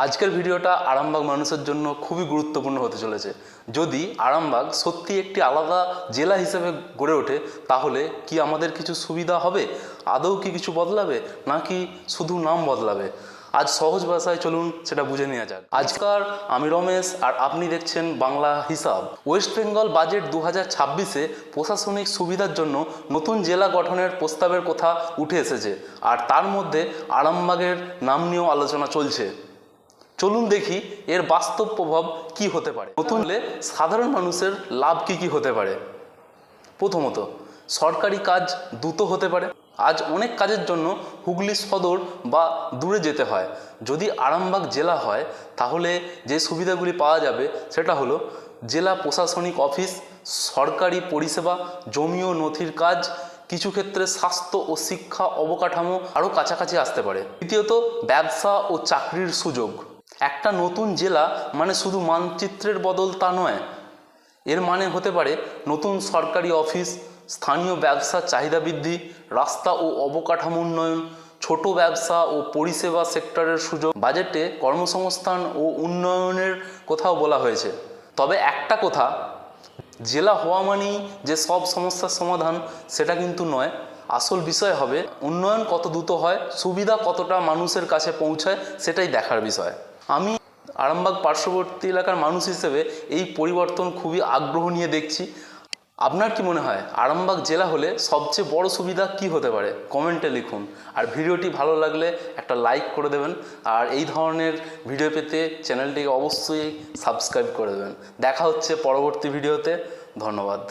আজকের ভিডিওটা আরামবাগ মানুষের জন্য খুবই গুরুত্বপূর্ণ হতে চলেছে। যদি আরামবাগ সত্যি একটি আলাদা জেলা হিসেবে গড়ে ওঠে তাহলে কি আমাদের কিছু সুবিধা হবে, আদৌ কি কিছু বদলাবে নাকি শুধু নাম বদলাবে? আজ সহজ ভাষায় চলুন সেটা বুঝে নেওয়া যাক। আজকাল আমি রমেশ আর আপনি দেখছেন বাংলা হিসাব। ওয়েস্ট বেঙ্গল বাজেট 2026-এ প্রশাসনিক সুবিধার জন্য নতুন জেলা গঠনের প্রস্তাবের কথা উঠে এসেছে, আর তার মধ্যে আরামবাগের নাম নিয়েও আলোচনা চলছে। চলুন দেখি এর বাস্তব প্রভাব কি হতে পারে। নতুন হলে সাধারণ মানুষের লাভ কি হতে পারে। প্রথমত, সরকারি কাজ দ্রুত হতে পারে। আজ অনেক কাজের জন্য হুগলি সদর বা দূরে যেতে হয়। যদি আরামবাগ জেলা হয় তাহলে যে সুবিধাগুলি পাওয়া যাবে সেটা হলো জেলা প্রশাসনিক অফিস, সরকারি পরিষেবা, জমি ও নথির কাজ, কিছু ক্ষেত্রে স্বাস্থ্য ও শিক্ষা অবকাঠামো আরও কাছাকাছি আসতে পারে। দ্বিতীয়ত, ব্যবসা ও চাকরির সুযোগ। একটা নতুন জেলা মানে শুধু মানচিত্রের বদল তা নয়, এর মানে হতে পারে নতুন সরকারি অফিস, স্থানীয় ব্যবসার চাহিদা বৃদ্ধি, রাস্তা ও অবকাঠামো উন্নয়ন, ছোট ব্যবসা ও পরিষেবা সেক্টরের সুযোগ। বাজেটে কর্মসংস্থান ও উন্নয়নের কথাও বলা হয়েছে। তবে একটা কথা, জেলা হওয়া মানেই যে সব সমস্যার সমাধান সেটা কিন্তু নয়। আসল বিষয় হবে উন্নয়ন কত দ্রুত হয়, সুবিধা কতটা মানুষের কাছে পৌঁছায়, সেটাই দেখার বিষয়। আমি আরামবাগ পার্শ্ববর্তী এলাকার মানুষ হিসেবে এই পরিবর্তন খুবই আগ্রহ নিয়ে দেখছি। আপনার কি মনে হয় আরামবাগ জেলা হলে সবচেয়ে বড় সুবিধা কি হতে পারে? কমেন্টে লিখুন। আর ভিডিওটি ভালো লাগলে একটা লাইক করে দেবেন, আর এই ধরনের ভিডিও পেতে চ্যানেলটিকে অবশ্যই সাবস্ক্রাইব করে দেবেন। দেখা হচ্ছে পরবর্তী ভিডিওতে। ধন্যবাদ।